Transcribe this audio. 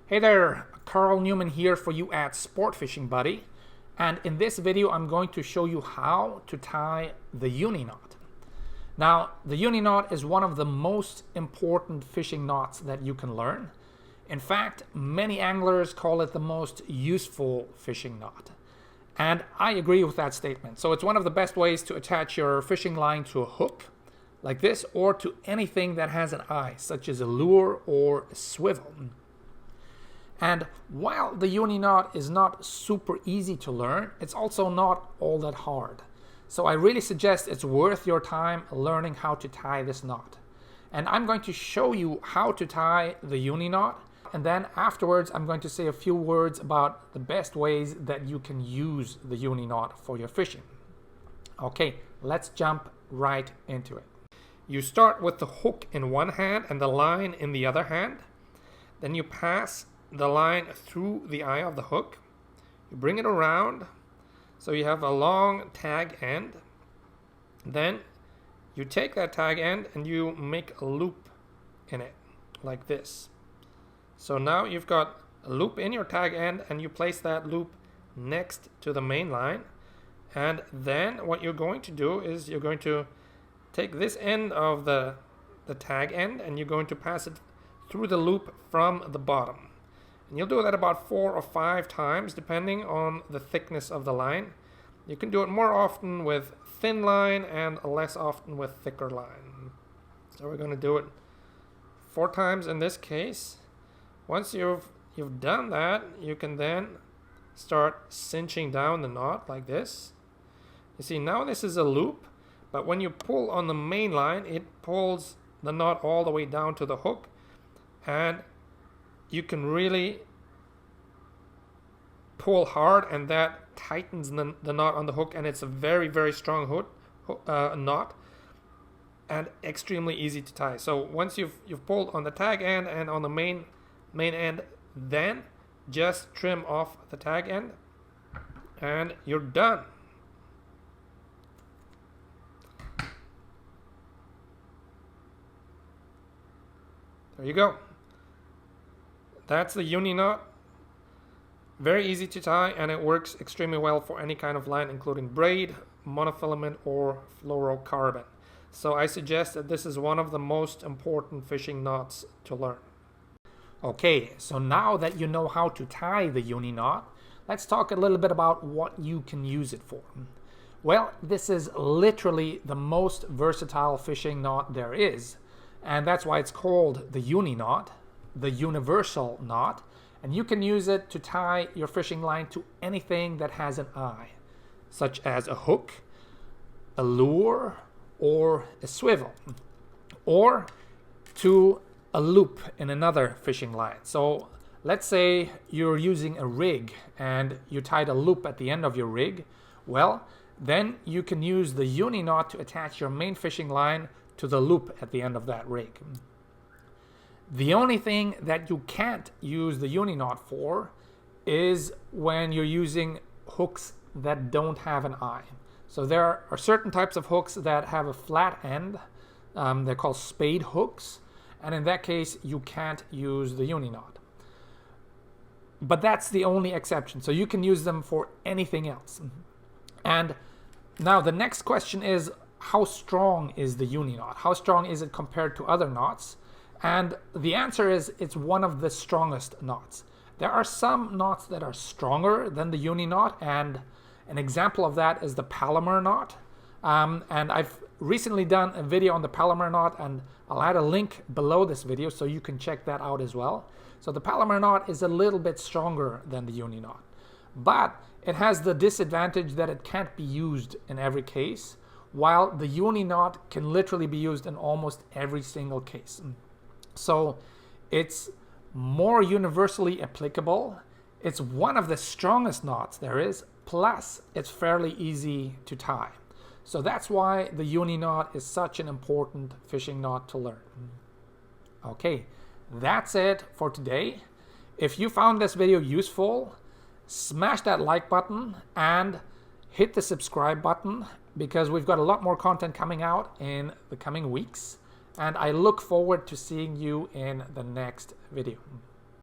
Hey there, Carl Newman here for you at Sport Fishing Buddy, and in this video I'm going to show you how to tie the Uni Knot. Now, the Uni Knot is one of the most important fishing knots that you can learn. In fact, many anglers call it the most useful fishing knot. And I agree with that statement. So it's one of the best ways to attach your fishing line to a hook, like this, or to anything that has an eye, such as a lure or a swivel. And while the Uni Knot is not super easy to learn, it's also not all that hard. So I really suggest it's worth your time learning how to tie this knot. And I'm going to show you how to tie the Uni Knot, and then afterwards I'm going to say a few words about the best ways that you can use the Uni Knot for your fishing. Okay, let's jump right into it. You start with the hook in one hand and the line in the other hand. Then you pass the line through the eye of the hook. You bring it around so you have a long tag end. Then you take that tag end and you make a loop in it like this. So now you've got a loop in your tag end and you place that loop next to the main line. And then what you're going to do is you're going to take this end of the tag end and you're going to pass it through the loop from the bottom. And you'll do that about 4 or 5 times depending on the thickness of the line. You can do it more often with thin line and less often with thicker line. So we're going to do it 4 times in this case. Once you've done that, you can then start cinching down the knot like this. You see, now this is a loop, but when you pull on the main line, it pulls the knot all the way down to the hook, and you can really pull hard, and that tightens the knot on the hook, and it's a very, very strong knot and extremely easy to tie. So once you've pulled on the tag end and on the main end, then just trim off the tag end and you're done. There you go. That's the Uni Knot. Very easy to tie, and it works extremely well for any kind of line, including braid, monofilament, or fluorocarbon. So I suggest that this is one of the most important fishing knots to learn. Okay, so now that you know how to tie the Uni Knot, let's talk a little bit about what you can use it for. Well, this is literally the most versatile fishing knot there is, and that's why it's called the Uni Knot, the universal knot, and you can use it to tie your fishing line to anything that has an eye, such as a hook, a lure, or a swivel, or to a loop in another fishing line. So let's say you're using a rig and you tied a loop at the end of your rig. Well, then you can use the Uni Knot to attach your main fishing line to the loop at the end of that rig. The only thing that you can't use the Uni Knot for is when you're using hooks that don't have an eye. So there are certain types of hooks that have a flat end. They're called spade hooks. And in that case, you can't use the Uni Knot. But that's the only exception. So you can use them for anything else. And now the next question is, how strong is the Uni Knot? How strong is it compared to other knots? And the answer is it's one of the strongest knots. There are some knots that are stronger than the Uni Knot, and an example of that is the Palomar Knot. And I've recently done a video on the Palomar Knot, and I'll add a link below this video so you can check that out as well. So the Palomar Knot is a little bit stronger than the Uni Knot, but it has the disadvantage that it can't be used in every case, while the Uni Knot can literally be used in almost every single case. So it's more universally applicable. It's one of the strongest knots there is, plus it's fairly easy to tie. So that's why the Uni Knot is such an important fishing knot to learn. Okay, that's it for today. If you found this video useful, smash that like button and hit the subscribe button, because we've got a lot more content coming out in the coming weeks. And I look forward to seeing you in the next video.